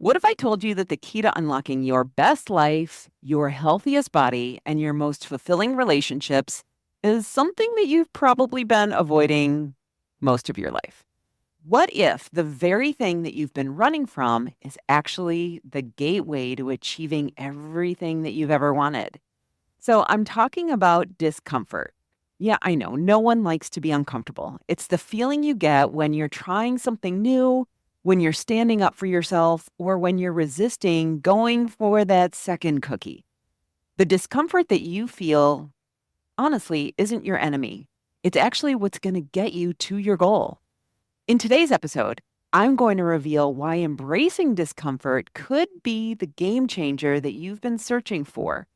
What if I told you that the key to unlocking your best life, your healthiest body, and your most fulfilling relationships is something that you've probably been avoiding most of your life? What if the very thing that you've been running from is actually the gateway to achieving everything that you've ever wanted? So I'm talking about discomfort. Yeah, I know. No one likes to be uncomfortable. It's the feeling you get when you're trying something new, when you're standing up for yourself, or when you're resisting going for that second cookie. The discomfort that you feel, honestly, isn't your enemy. It's actually what's going to get you to your goal. In today's episode, I'm going to reveal why embracing discomfort could be the game changer that you've been searching for.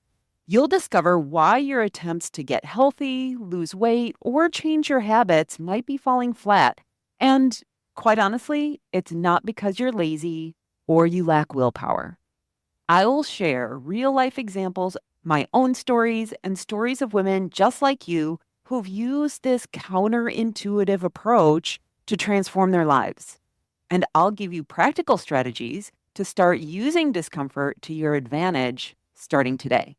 You'll discover why your attempts to get healthy, lose weight, or change your habits might be falling flat. And quite honestly, it's not because you're lazy or you lack willpower. I will share real life examples, my own stories, and stories of women just like you who've used this counterintuitive approach to transform their lives. And I'll give you practical strategies to start using discomfort to your advantage starting today.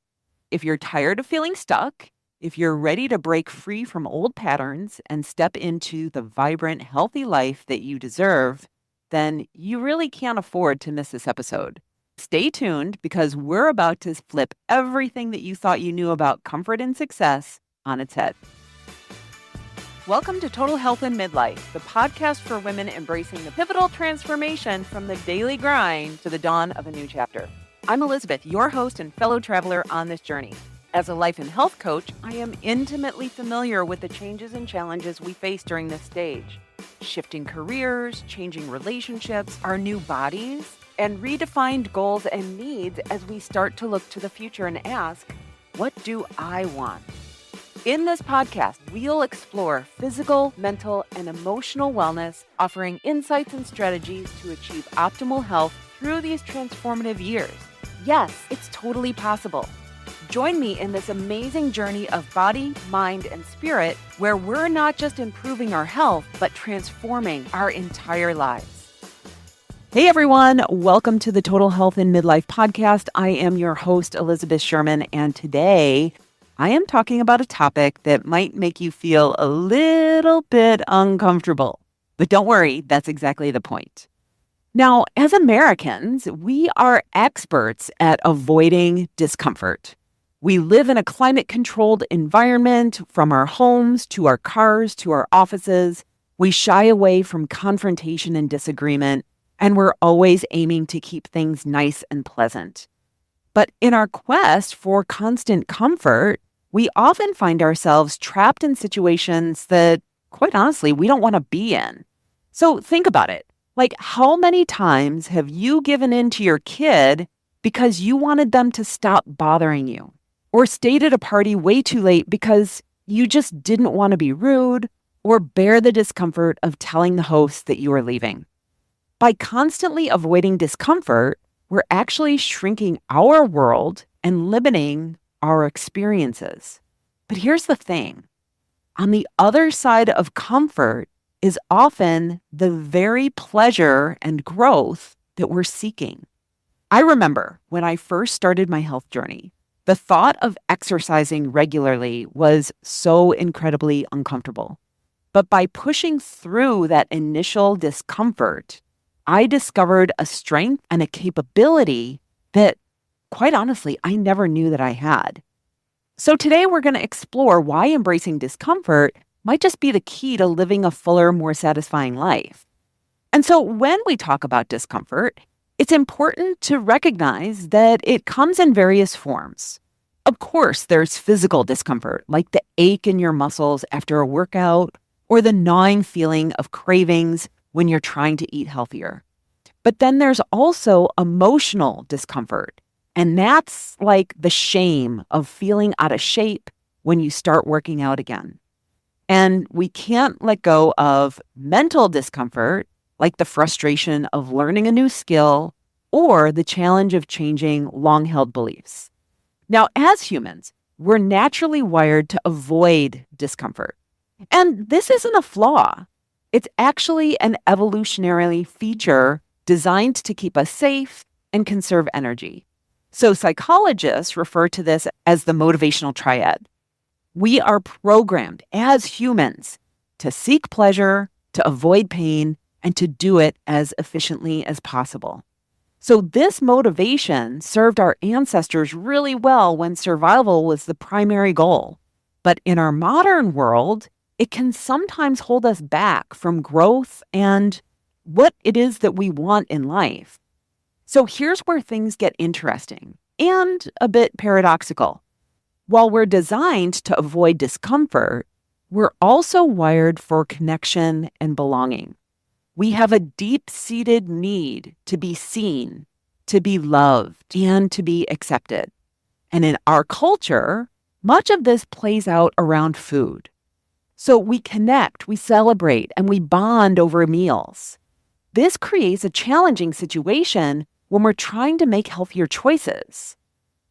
If you're tired of feeling stuck, if you're ready to break free from old patterns and step into the vibrant, healthy life that you deserve, then you really can't afford to miss this episode. Stay tuned because we're about to flip everything that you thought you knew about comfort and success on its head. Welcome to Total Health in Midlife, the podcast for women embracing the pivotal transformation from the daily grind to the dawn of a new chapter. I'm Elizabeth, your host and fellow traveler on this journey. As a life and health coach, I am intimately familiar with the changes and challenges we face during this stage. Shifting careers, changing relationships, our new bodies, and redefined goals and needs as we start to look to the future and ask, what do I want? In this podcast, we'll explore physical, mental, and emotional wellness, offering insights and strategies to achieve optimal health through these transformative years. Yes, it's totally possible. Join me in this amazing journey of body, mind, and spirit, where we're not just improving our health, but transforming our entire lives. Hey everyone, welcome to the Total Health in Midlife podcast. I am your host, Elizabeth Sherman, and today I am talking about a topic that might make you feel a little bit uncomfortable. But don't worry, that's exactly the point. Now, as Americans, we are experts at avoiding discomfort. We live in a climate-controlled environment, from our homes to our cars to our offices. We shy away from confrontation and disagreement, and we're always aiming to keep things nice and pleasant. But in our quest for constant comfort, we often find ourselves trapped in situations that, quite honestly, we don't want to be in. So think about it. Like, how many times have you given in to your kid because you wanted them to stop bothering you? Or stayed at a party way too late because you just didn't want to be rude or bear the discomfort of telling the host that you are leaving? By constantly avoiding discomfort, we're actually shrinking our world and limiting our experiences. But here's the thing. On the other side of comfort is often the very pleasure and growth that we're seeking. I remember when I first started my health journey, the thought of exercising regularly was so incredibly uncomfortable. But by pushing through that initial discomfort, I discovered a strength and a capability that, quite honestly, I never knew that I had. So today we're going to explore why embracing discomfort might just be the key to living a fuller, more satisfying life. And so when we talk about discomfort, it's important to recognize that it comes in various forms. Of course, there's physical discomfort, like the ache in your muscles after a workout, or the gnawing feeling of cravings when you're trying to eat healthier. But then there's also emotional discomfort, and that's like the shame of feeling out of shape when you start working out again. And we can't let go of mental discomfort, like the frustration of learning a new skill or the challenge of changing long-held beliefs. Now, as humans, we're naturally wired to avoid discomfort. And this isn't a flaw. It's actually an evolutionary feature designed to keep us safe and conserve energy. So psychologists refer to this as the motivational triad. We are programmed as humans to seek pleasure, to avoid pain, and to do it as efficiently as possible. So this motivation served our ancestors really well when survival was the primary goal. But in our modern world, it can sometimes hold us back from growth and what it is that we want in life. So here's where things get interesting and a bit paradoxical. While we're designed to avoid discomfort, we're also wired for connection and belonging. We have a deep-seated need to be seen, to be loved, and to be accepted. And in our culture, much of this plays out around food. So we connect, we celebrate, and we bond over meals. This creates a challenging situation when we're trying to make healthier choices.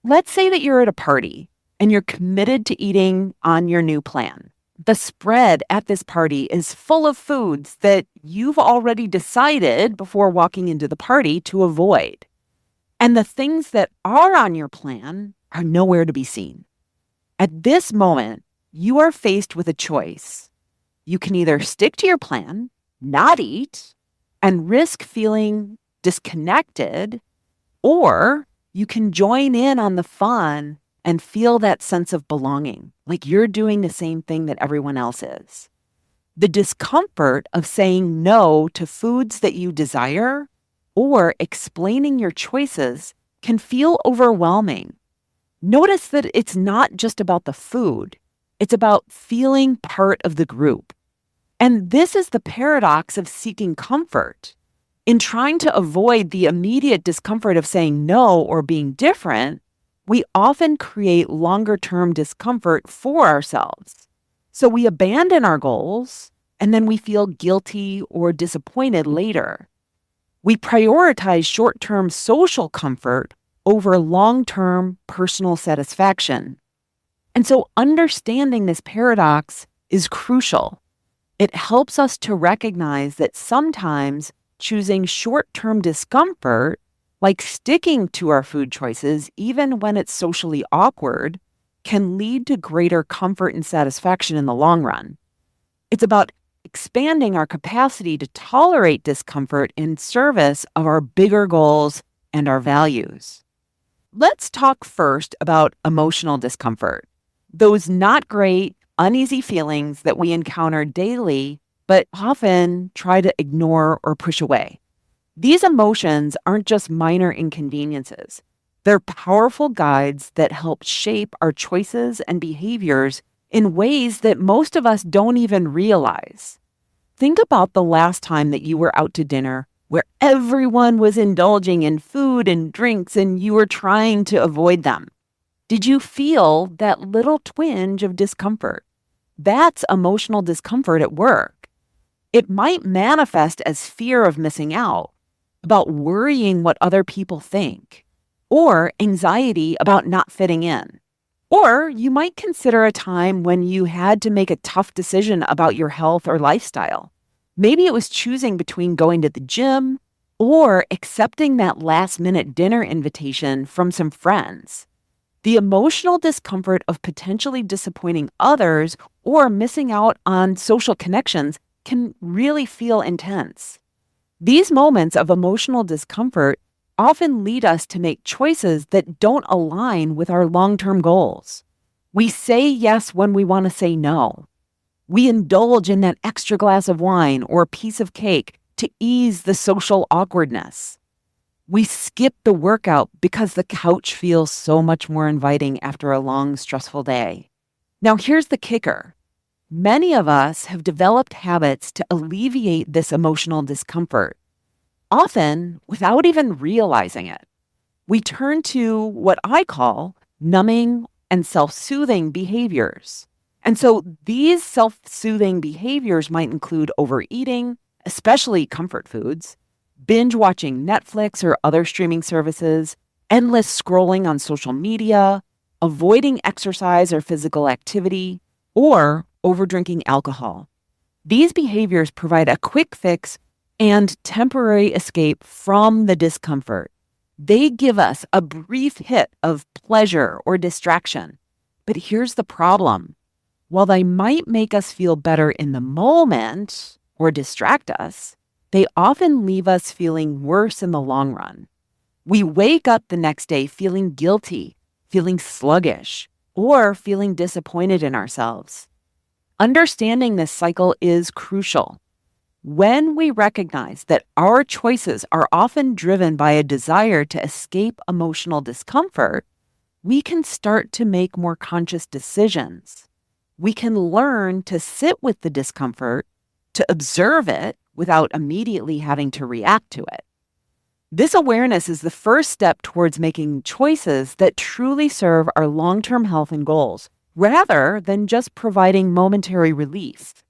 Let's say that you're at a party and you're committed to eating on your new plan. The spread at this party is full of foods that you've already decided before walking into the party to avoid. And the things that are on your plan are nowhere to be seen. At this moment, you are faced with a choice. You can either stick to your plan, not eat, and risk feeling disconnected, or you can join in on the fun and feel that sense of belonging, like you're doing the same thing that everyone else is. The discomfort of saying no to foods that you desire or explaining your choices can feel overwhelming. Notice that it's not just about the food, it's about feeling part of the group. And this is the paradox of seeking comfort. In trying to avoid the immediate discomfort of saying no or being different, we often create longer-term discomfort for ourselves. So we abandon our goals, and then we feel guilty or disappointed later. We prioritize short-term social comfort over long-term personal satisfaction. And so understanding this paradox is crucial. It helps us to recognize that sometimes choosing short-term discomfort, like sticking to our food choices even when it's socially awkward, can lead to greater comfort and satisfaction in the long run. It's about expanding our capacity to tolerate discomfort in service of our bigger goals and our values. Let's talk first about emotional discomfort. Those not great, uneasy feelings that we encounter daily, but often try to ignore or push away. These emotions aren't just minor inconveniences. They're powerful guides that help shape our choices and behaviors in ways that most of us don't even realize. Think about the last time that you were out to dinner where everyone was indulging in food and drinks and you were trying to avoid them. Did you feel that little twinge of discomfort? That's emotional discomfort at work. It might manifest as fear of missing out, about worrying what other people think, or anxiety about not fitting in. Or you might consider a time when you had to make a tough decision about your health or lifestyle. Maybe it was choosing between going to the gym or accepting that last-minute dinner invitation from some friends. The emotional discomfort of potentially disappointing others or missing out on social connections can really feel intense. These moments of emotional discomfort often lead us to make choices that don't align with our long-term goals. We say yes when we want to say no. We indulge in that extra glass of wine or piece of cake to ease the social awkwardness. We skip the workout because the couch feels so much more inviting after a long, stressful day. Now, here's the kicker. Many of us have developed habits to alleviate this emotional discomfort, often without even realizing it. We turn to what I call numbing and self-soothing behaviors. And so these self-soothing behaviors might include overeating, especially comfort foods, binge-watching Netflix or other streaming services, endless scrolling on social media, avoiding exercise or physical activity, or overdrinking alcohol. These behaviors provide a quick fix and temporary escape from the discomfort. They give us a brief hit of pleasure or distraction. But here's the problem. While they might make us feel better in the moment or distract us, they often leave us feeling worse in the long run. We wake up the next day feeling guilty, feeling sluggish, or feeling disappointed in ourselves. Understanding this cycle is crucial. When we recognize that our choices are often driven by a desire to escape emotional discomfort, we can start to make more conscious decisions. We can learn to sit with the discomfort, to observe it without immediately having to react to it. This awareness is the first step towards making choices that truly serve our long-term health and goals, rather than just providing momentary relief.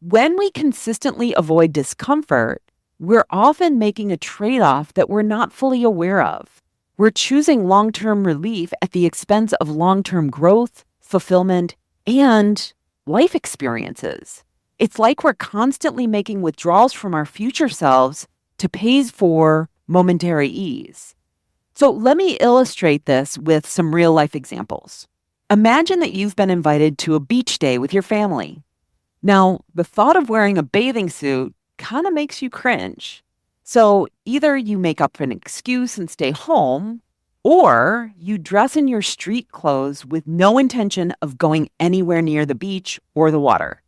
When we consistently avoid discomfort, we're often making a trade-off that we're not fully aware of. We're choosing long-term relief at the expense of long-term growth, fulfillment, and life experiences. It's like we're constantly making withdrawals from our future selves to pay for momentary ease. So let me illustrate this with some real-life examples. Imagine that you've been invited to a beach day with your family. Now, the thought of wearing a bathing suit kind of makes you cringe. So either you make up an excuse and stay home, or you dress in your street clothes with no intention of going anywhere near the beach or the water.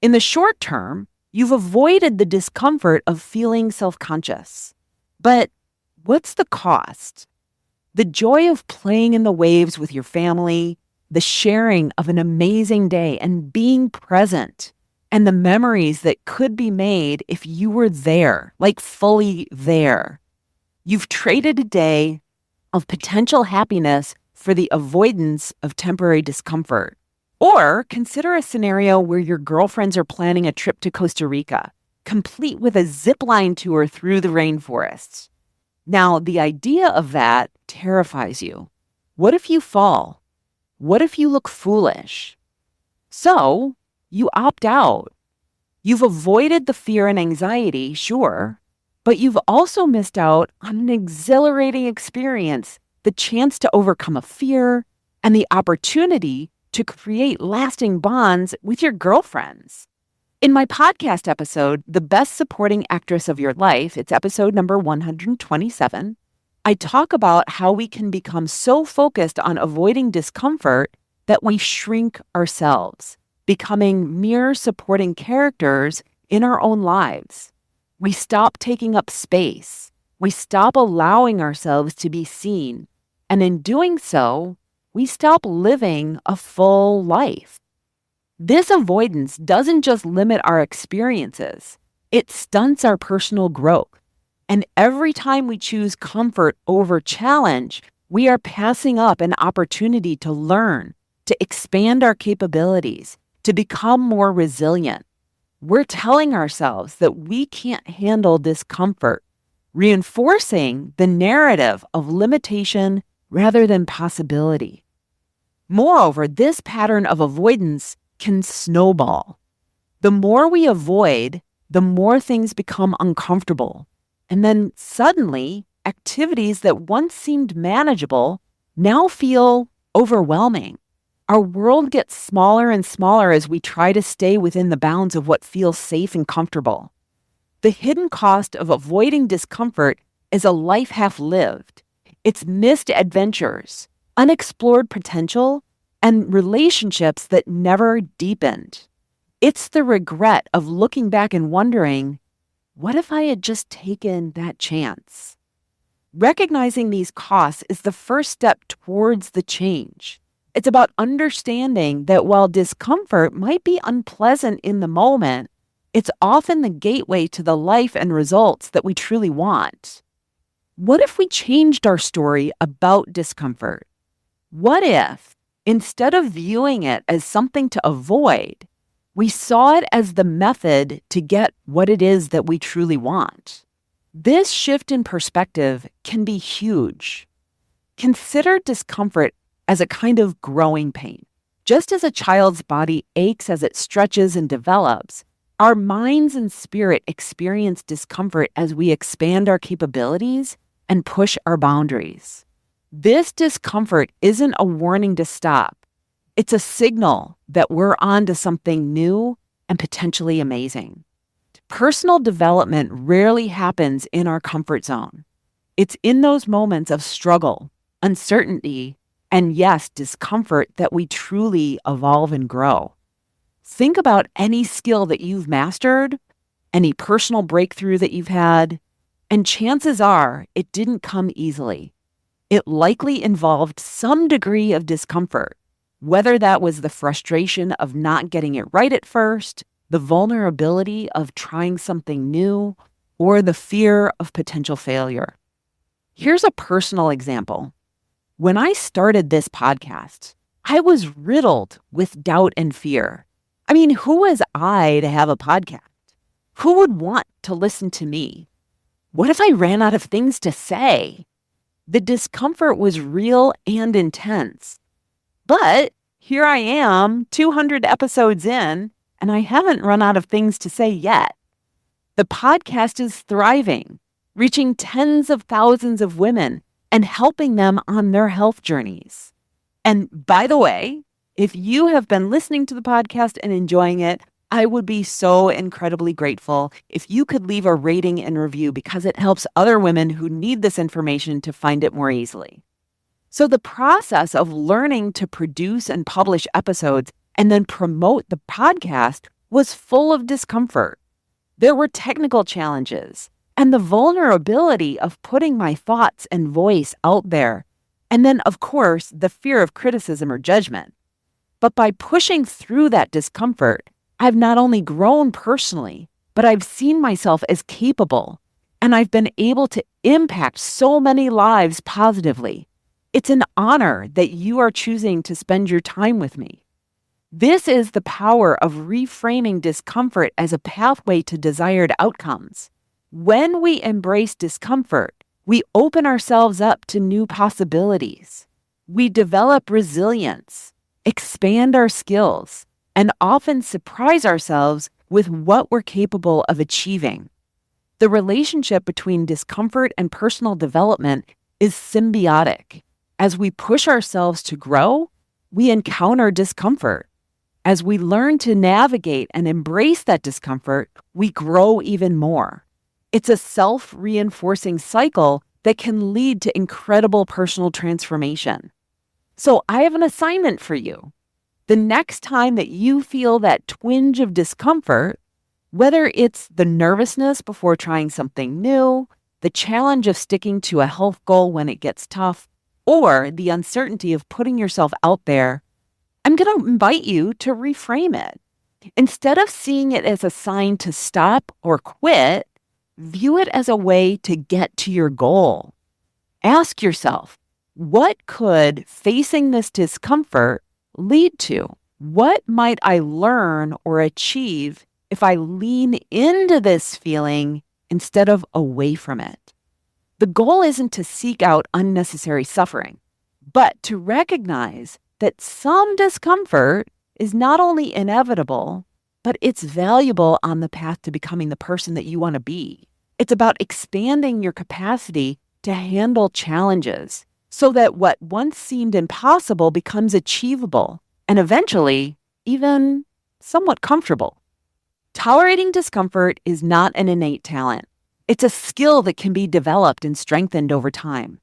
In the short term, you've avoided the discomfort of feeling self-conscious. But what's the cost? The joy of playing in the waves with your family, the sharing of an amazing day and being present, and the memories that could be made if you were there, like fully there. You've traded a day of potential happiness for the avoidance of temporary discomfort. Or consider a scenario where your girlfriends are planning a trip to Costa Rica, complete with a zipline tour through the rainforests. Now, the idea of that terrifies you. What if you fall? What if you look foolish? So, you opt out. You've avoided the fear and anxiety, sure, but you've also missed out on an exhilarating experience, the chance to overcome a fear, and the opportunity to create lasting bonds with your girlfriends. In my podcast episode, The Best Supporting Actress of Your Life, it's episode number 127, I talk about how we can become so focused on avoiding discomfort that we shrink ourselves, becoming mere supporting characters in our own lives. We stop taking up space. We stop allowing ourselves to be seen. And in doing so, we stop living a full life. This avoidance doesn't just limit our experiences, it stunts our personal growth. And every time we choose comfort over challenge, we are passing up an opportunity to learn, to expand our capabilities, to become more resilient. We're telling ourselves that we can't handle discomfort, reinforcing the narrative of limitation rather than possibility. Moreover, this pattern of avoidance can snowball. The more we avoid, the more things become uncomfortable. And then suddenly, activities that once seemed manageable now feel overwhelming. Our world gets smaller and smaller as we try to stay within the bounds of what feels safe and comfortable. The hidden cost of avoiding discomfort is a life half lived. It's missed adventures, unexplored potential, and relationships that never deepened. It's the regret of looking back and wondering, what if I had just taken that chance? Recognizing these costs is the first step towards the change. It's about understanding that while discomfort might be unpleasant in the moment, it's often the gateway to the life and results that we truly want. What if we changed our story about discomfort? What if, instead of viewing it as something to avoid, we saw it as the method to get what it is that we truly want? This shift in perspective can be huge. Consider discomfort as a kind of growing pain. Just as a child's body aches as it stretches and develops, Our minds and spirit experience discomfort as we expand our capabilities and push our boundaries. This discomfort isn't a warning to stop. It's a signal that we're on to something new and potentially amazing. Personal development rarely happens in our comfort zone. It's in those moments of struggle, uncertainty, and yes, discomfort that we truly evolve and grow. Think about any skill that you've mastered, any personal breakthrough that you've had, and chances are it didn't come easily. It likely involved some degree of discomfort, whether that was the frustration of not getting it right at first, the vulnerability of trying something new, or the fear of potential failure. Here's a personal example. When I started this podcast, I was riddled with doubt and fear. I mean, who was I to have a podcast? Who would want to listen to me? What if I ran out of things to say? The discomfort was real and intense. But here I am, 200 episodes in, and I haven't run out of things to say yet. The podcast is thriving, reaching tens of thousands of women and helping them on their health journeys. And by the way, if you have been listening to the podcast and enjoying it, I would be so incredibly grateful if you could leave a rating and review because it helps other women who need this information to find it more easily. So the process of learning to produce and publish episodes and then promote the podcast was full of discomfort. There were technical challenges and the vulnerability of putting my thoughts and voice out there. And then, of course, the fear of criticism or judgment. But by pushing through that discomfort, I've not only grown personally, but I've seen myself as capable, and I've been able to impact so many lives positively. It's an honor that you are choosing to spend your time with me. This is the power of reframing discomfort as a pathway to desired outcomes. When we embrace discomfort, we open ourselves up to new possibilities. We develop resilience, expand our skills, and often surprise ourselves with what we're capable of achieving. The relationship between discomfort and personal development is symbiotic. As we push ourselves to grow, we encounter discomfort. As we learn to navigate and embrace that discomfort, we grow even more. It's a self-reinforcing cycle that can lead to incredible personal transformation. So I have an assignment for you. The next time that you feel that twinge of discomfort, whether it's the nervousness before trying something new, the challenge of sticking to a health goal when it gets tough, or the uncertainty of putting yourself out there, I'm going to invite you to reframe it. Instead of seeing it as a sign to stop or quit, view it as a way to get to your goal. Ask yourself, what could facing this discomfort lead to? What might I learn or achieve if I lean into this feeling instead of away from it? The goal isn't to seek out unnecessary suffering, but to recognize that some discomfort is not only inevitable, but it's valuable on the path to becoming the person that you want to be. It's about expanding your capacity to handle challenges so that what once seemed impossible becomes achievable and eventually even somewhat comfortable. Tolerating discomfort is not an innate talent. It's a skill that can be developed and strengthened over time.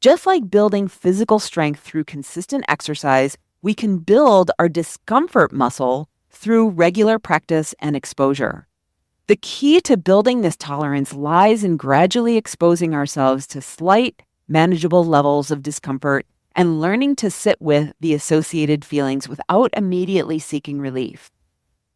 Just like building physical strength through consistent exercise, we can build our discomfort muscle through regular practice and exposure. The key to building this tolerance lies in gradually exposing ourselves to slight, manageable levels of discomfort and learning to sit with the associated feelings without immediately seeking relief.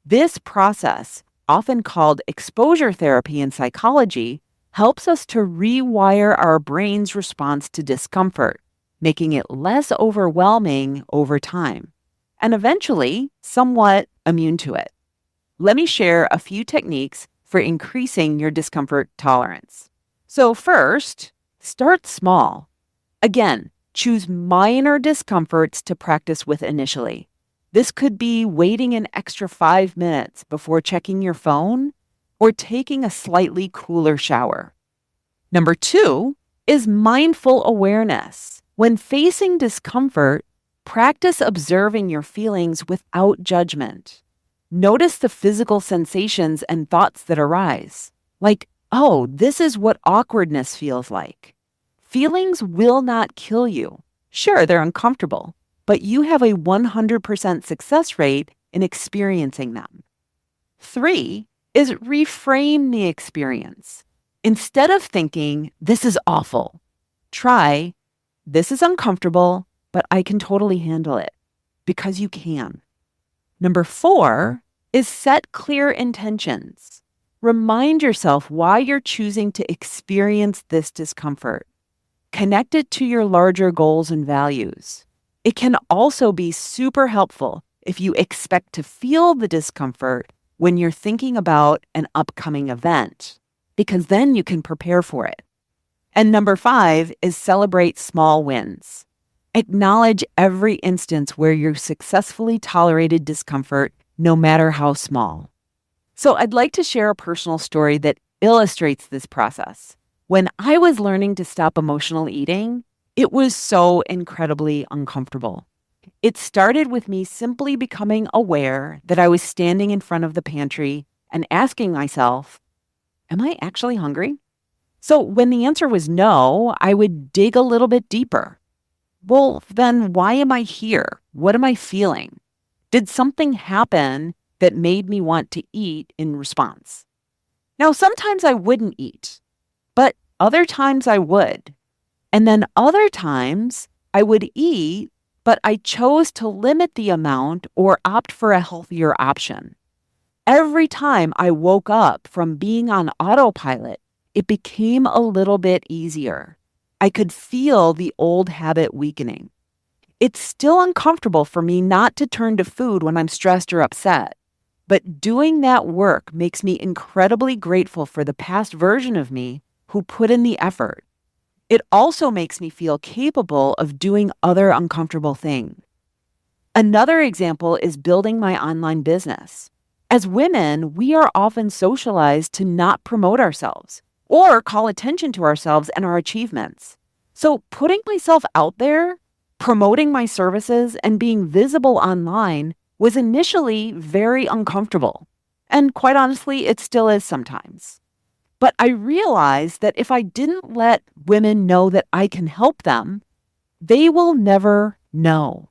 This process, often called exposure therapy in psychology, helps us to rewire our brain's response to discomfort, making it less overwhelming over time, and eventually somewhat immune to it. Let me share a few techniques for increasing your discomfort tolerance. So first, start small. Again, choose minor discomforts to practice with initially. This could be waiting an extra 5 minutes before checking your phone or taking a slightly cooler shower. Number 2 is mindful awareness. When facing discomfort, practice observing your feelings without judgment. Notice the physical sensations and thoughts that arise, like, oh, this is what awkwardness feels like. Feelings will not kill you. Sure, they're uncomfortable, but you have a 100% success rate in experiencing them. 3 is reframe the experience. Instead of thinking, this is awful, try, this is uncomfortable, but I can totally handle it, because you can. Number 4 is set clear intentions. Remind yourself why you're choosing to experience this discomfort. Connect it to your larger goals and values. It can also be super helpful if you expect to feel the discomfort when you're thinking about an upcoming event, because then you can prepare for it. And number 5 is celebrate small wins. Acknowledge every instance where you successfully tolerated discomfort, no matter how small. So I'd like to share a personal story that illustrates this process. When I was learning to stop emotional eating, it was so incredibly uncomfortable. It started with me simply becoming aware that I was standing in front of the pantry and asking myself, am I actually hungry? So when the answer was no, I would dig a little bit deeper. Well, then why am I here? What am I feeling? Did something happen that made me want to eat in response? Now, sometimes I wouldn't eat, but other times I would. And then other times I would eat, but I chose to limit the amount or opt for a healthier option. Every time I woke up from being on autopilot, it became a little bit easier. I could feel the old habit weakening. It's still uncomfortable for me not to turn to food when I'm stressed or upset, but doing that work makes me incredibly grateful for the past version of me who put in the effort. It also makes me feel capable of doing other uncomfortable things. Another example is building my online business. As women, we are often socialized to not promote ourselves or call attention to ourselves and our achievements. So putting myself out there, promoting my services, and being visible online was initially very uncomfortable. And quite honestly, it still is sometimes. But I realized that if I didn't let women know that I can help them, they will never know.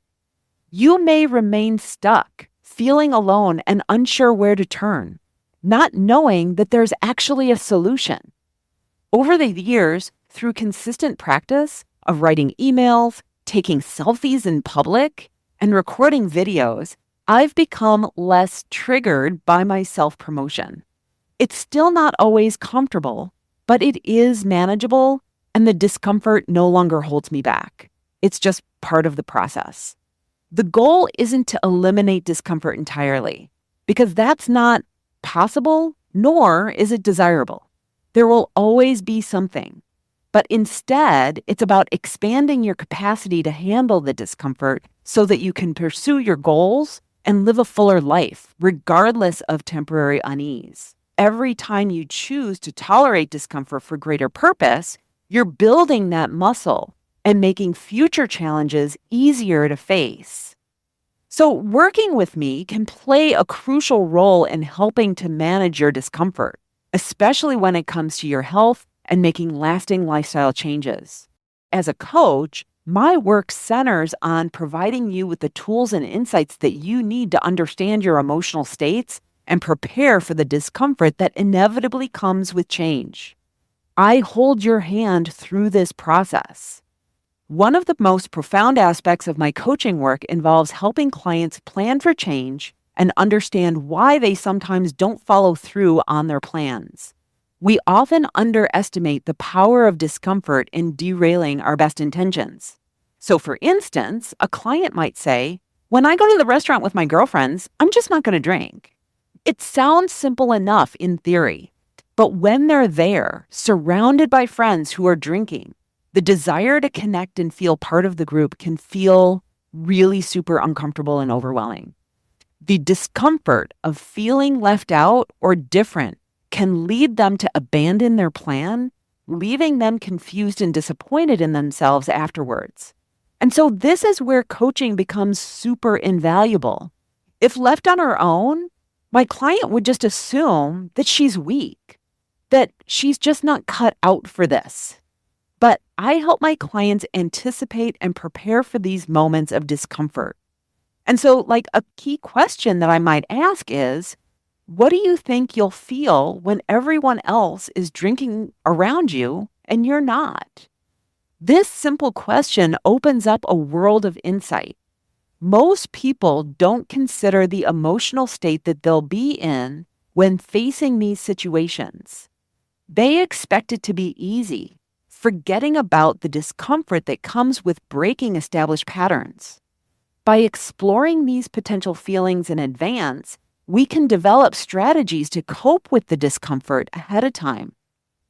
You may remain stuck, feeling alone and unsure where to turn, not knowing that there's actually a solution. Over the years, through consistent practice of writing emails, taking selfies in public, and recording videos, I've become less triggered by my self-promotion. It's still not always comfortable, but it is manageable, and the discomfort no longer holds me back. It's just part of the process. The goal isn't to eliminate discomfort entirely, because that's not possible, nor is it desirable. There will always be something. But instead, it's about expanding your capacity to handle the discomfort so that you can pursue your goals and live a fuller life, regardless of temporary unease. Every time you choose to tolerate discomfort for greater purpose, you're building that muscle and making future challenges easier to face. So working with me can play a crucial role in helping to manage your discomfort, especially when it comes to your health and making lasting lifestyle changes. As a coach, my work centers on providing you with the tools and insights that you need to understand your emotional states and prepare for the discomfort that inevitably comes with change. I hold your hand through this process. One of the most profound aspects of my coaching work involves helping clients plan for change and understand why they sometimes don't follow through on their plans. We often underestimate the power of discomfort in derailing our best intentions. So, for instance, a client might say, when I go to the restaurant with my girlfriends, I'm just not going to drink. It sounds simple enough in theory, but when they're there, surrounded by friends who are drinking, the desire to connect and feel part of the group can feel really super uncomfortable and overwhelming. The discomfort of feeling left out or different can lead them to abandon their plan, leaving them confused and disappointed in themselves afterwards. And so this is where coaching becomes super invaluable. If left on her own, my client would just assume that she's weak, that she's just not cut out for this. But I help my clients anticipate and prepare for these moments of discomfort. And so, like, a key question that I might ask is, what do you think you'll feel when everyone else is drinking around you and you're not? This simple question opens up a world of insight. Most people don't consider the emotional state that they'll be in when facing these situations. They expect it to be easy, forgetting about the discomfort that comes with breaking established patterns. By exploring these potential feelings in advance, we can develop strategies to cope with the discomfort ahead of time.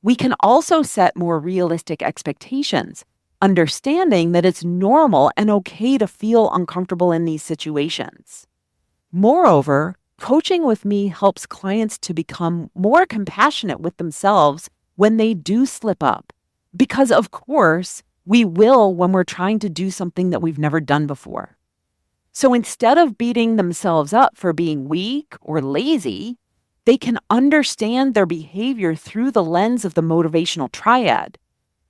We can also set more realistic expectations, understanding that it's normal and okay to feel uncomfortable in these situations. Moreover, coaching with me helps clients to become more compassionate with themselves when they do slip up. Because, of course, we will when we're trying to do something that we've never done before. So instead of beating themselves up for being weak or lazy, they can understand their behavior through the lens of the motivational triad,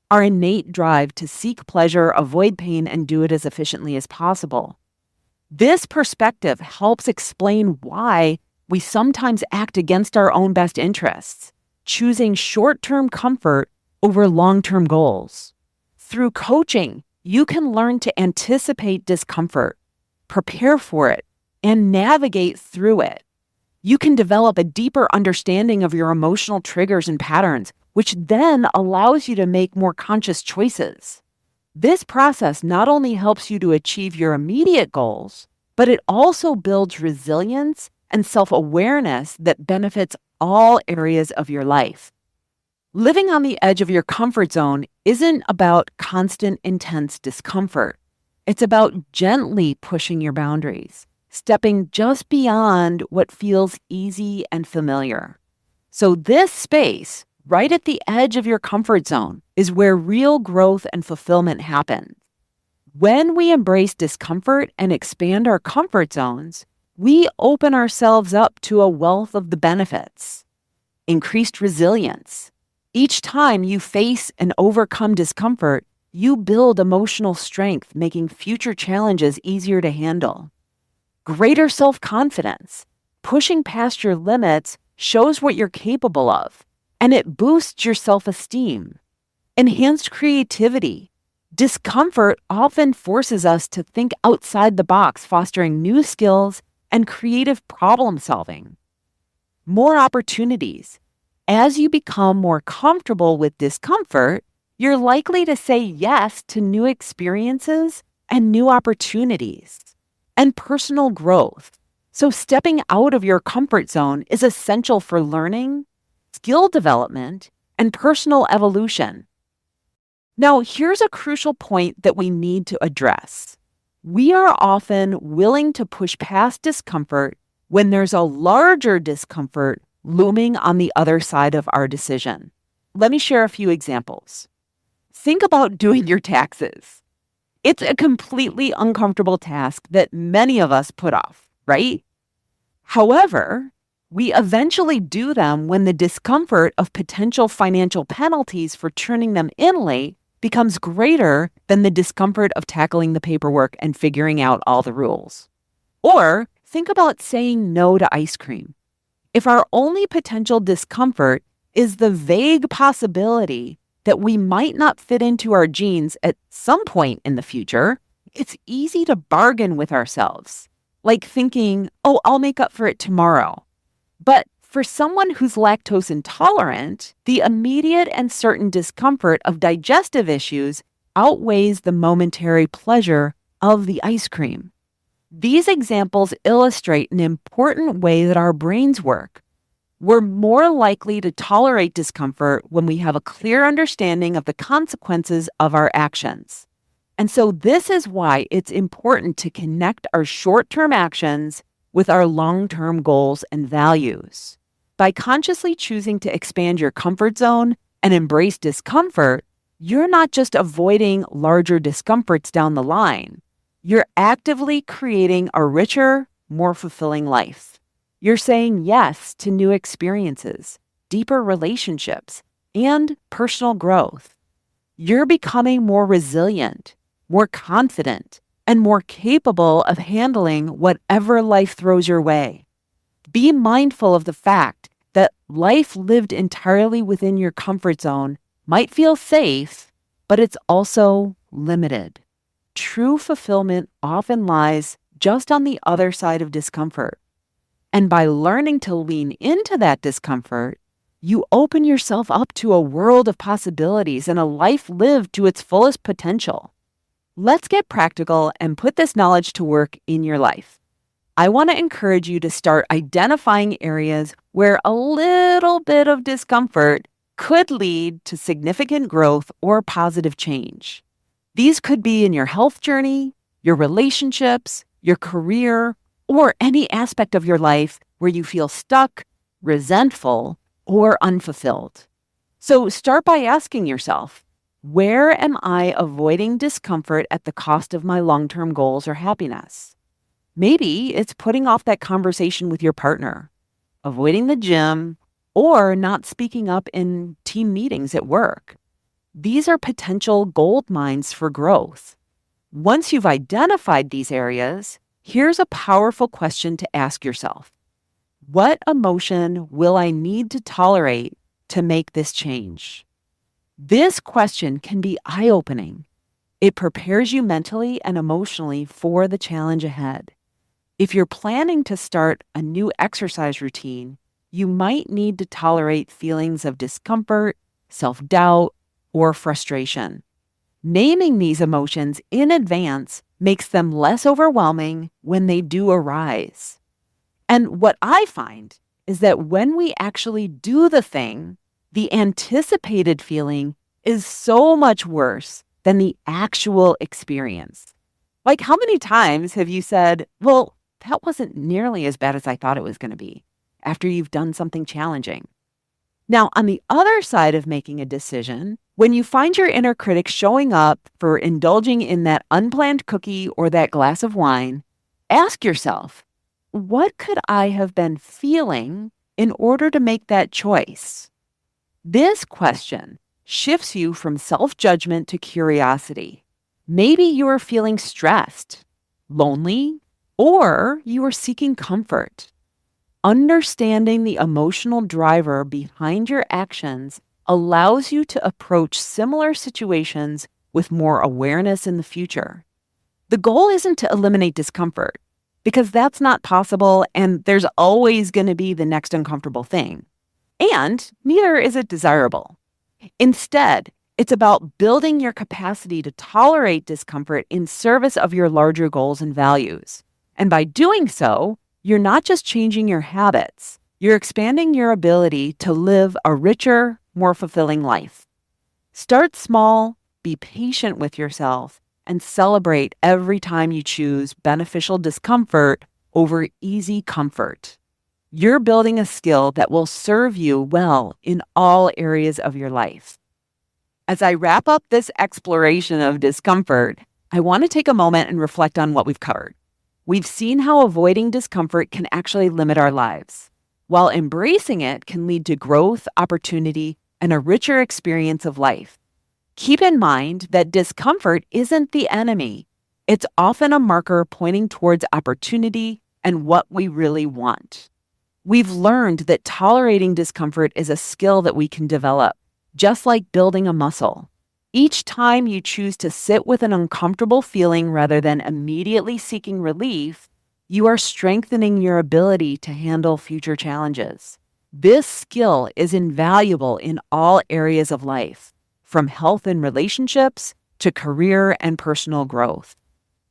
our innate drive to seek pleasure, avoid pain, and do it as efficiently as possible. This perspective helps explain why we sometimes act against our own best interests, choosing short-term comfort over long-term goals. Through coaching, you can learn to anticipate discomfort, prepare for it, and navigate through it. You can develop a deeper understanding of your emotional triggers and patterns, which then allows you to make more conscious choices. This process not only helps you to achieve your immediate goals, but it also builds resilience and self-awareness that benefits all areas of your life. Living on the edge of your comfort zone isn't about constant, intense discomfort. It's about gently pushing your boundaries, stepping just beyond what feels easy and familiar. So this space, right at the edge of your comfort zone, is where real growth and fulfillment happen. When we embrace discomfort and expand our comfort zones, we open ourselves up to a wealth of the benefits. Increased resilience. Each time you face and overcome discomfort, you build emotional strength, making future challenges easier to handle. Greater self-confidence. Pushing past your limits shows what you're capable of, and it boosts your self-esteem. Enhanced creativity. Discomfort often forces us to think outside the box, fostering new skills and creative problem solving. More opportunities. As you become more comfortable with discomfort, you're likely to say yes to new experiences and new opportunities. And personal growth. So stepping out of your comfort zone is essential for learning, skill development, and personal evolution. Now, here's a crucial point that we need to address. We are often willing to push past discomfort when there's a larger discomfort looming on the other side of our decision. Let me share a few examples. Think about doing your taxes. It's a completely uncomfortable task that many of us put off, right? However, we eventually do them when the discomfort of potential financial penalties for turning them in late becomes greater than the discomfort of tackling the paperwork and figuring out all the rules. Or think about saying no to ice cream. If our only potential discomfort is the vague possibility that we might not fit into our jeans at some point in the future, it's easy to bargain with ourselves, like thinking, oh, I'll make up for it tomorrow. But for someone who's lactose intolerant, the immediate and certain discomfort of digestive issues outweighs the momentary pleasure of the ice cream. These examples illustrate an important way that our brains work. We're more likely to tolerate discomfort when we have a clear understanding of the consequences of our actions. And so this is why it's important to connect our short-term actions with our long-term goals and values. By consciously choosing to expand your comfort zone and embrace discomfort, you're not just avoiding larger discomforts down the line. You're actively creating a richer, more fulfilling life. You're saying yes to new experiences, deeper relationships, and personal growth. You're becoming more resilient, more confident, and more capable of handling whatever life throws your way. Be mindful of the fact that life lived entirely within your comfort zone might feel safe, but it's also limited. True fulfillment often lies just on the other side of discomfort. And by learning to lean into that discomfort, you open yourself up to a world of possibilities and a life lived to its fullest potential. Let's get practical and put this knowledge to work in your life. I want to encourage you to start identifying areas where a little bit of discomfort could lead to significant growth or positive change. These could be in your health journey, your relationships, your career, or any aspect of your life where you feel stuck, resentful, or unfulfilled. So start by asking yourself, where am I avoiding discomfort at the cost of my long-term goals or happiness? Maybe it's putting off that conversation with your partner, avoiding the gym, or not speaking up in team meetings at work. These are potential gold mines for growth. Once you've identified these areas, here's a powerful question to ask yourself. What emotion will I need to tolerate to make this change? This question can be eye-opening. It prepares you mentally and emotionally for the challenge ahead. If you're planning to start a new exercise routine, you might need to tolerate feelings of discomfort, self-doubt, or frustration. Naming these emotions in advance makes them less overwhelming when they do arise. And what I find is that when we actually do the thing, the anticipated feeling is so much worse than the actual experience. Like, how many times have you said, well, that wasn't nearly as bad as I thought it was going to be, after you've done something challenging? Now, on the other side of making a decision, when you find your inner critic showing up for indulging in that unplanned cookie or that glass of wine, ask yourself, what could I have been feeling in order to make that choice? This question shifts you from self-judgment to curiosity. Maybe you are feeling stressed, lonely, or you are seeking comfort. Understanding the emotional driver behind your actions allows you to approach similar situations with more awareness in the future. The goal isn't to eliminate discomfort, because that's not possible, and there's always going to be the next uncomfortable thing. And neither is it desirable. Instead, it's about building your capacity to tolerate discomfort in service of your larger goals and values. And by doing so, you're not just changing your habits, you're expanding your ability to live a richer, more fulfilling life. Start small, be patient with yourself, and celebrate every time you choose beneficial discomfort over easy comfort. You're building a skill that will serve you well in all areas of your life. As I wrap up this exploration of discomfort, I want to take a moment and reflect on what we've covered. We've seen how avoiding discomfort can actually limit our lives, while embracing it can lead to growth, opportunity, and a richer experience of life. Keep in mind that discomfort isn't the enemy. It's often a marker pointing towards opportunity and what we really want. We've learned that tolerating discomfort is a skill that we can develop, just like building a muscle. Each time you choose to sit with an uncomfortable feeling rather than immediately seeking relief, you are strengthening your ability to handle future challenges. This skill is invaluable in all areas of life, from health and relationships to career and personal growth.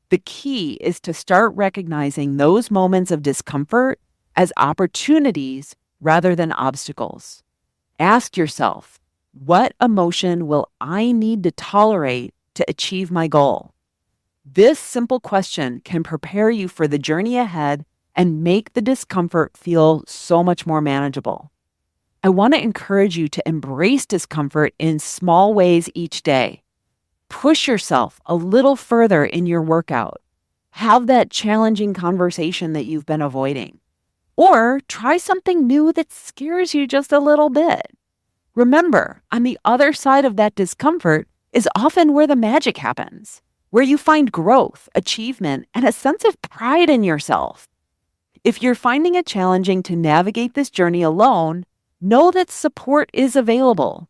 The key is to start recognizing those moments of discomfort as opportunities rather than obstacles. Ask yourself, what emotion will I need to tolerate to achieve my goal? This simple question can prepare you for the journey ahead and make the discomfort feel so much more manageable. I want to encourage you to embrace discomfort in small ways each day. Push yourself a little further in your workout. Have that challenging conversation that you've been avoiding. Or try something new that scares you just a little bit. Remember, on the other side of that discomfort is often where the magic happens, where you find growth, achievement, and a sense of pride in yourself. If you're finding it challenging to navigate this journey alone, know that support is available.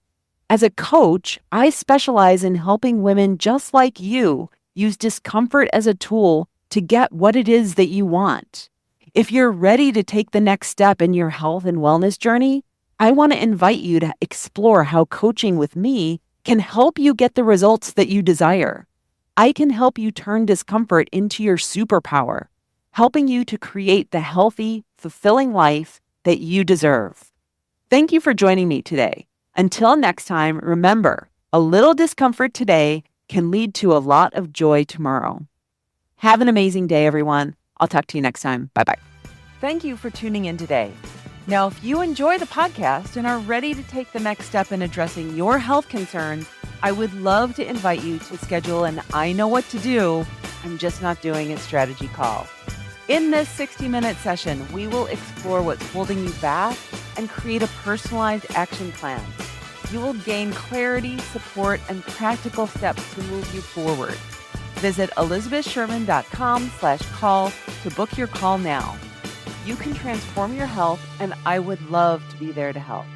As a coach, I specialize in helping women just like you use discomfort as a tool to get what it is that you want. If you're ready to take the next step in your health and wellness journey, I want to invite you to explore how coaching with me can help you get the results that you desire. I can help you turn discomfort into your superpower, helping you to create the healthy, fulfilling life that you deserve. Thank you for joining me today. Until next time, remember, a little discomfort today can lead to a lot of joy tomorrow. Have an amazing day, everyone. I'll talk to you next time. Bye-bye. Thank you for tuning in today. Now, if you enjoy the podcast and are ready to take the next step in addressing your health concerns, I would love to invite you to schedule an I Know What to Do, I'm Just Not Doing It strategy call. In this 60-minute session, we will explore what's holding you back and create a personalized action plan. You will gain clarity, support, and practical steps to move you forward. Visit elizabethsherman.com/call to book your call now. You can transform your health, and I would love to be there to help.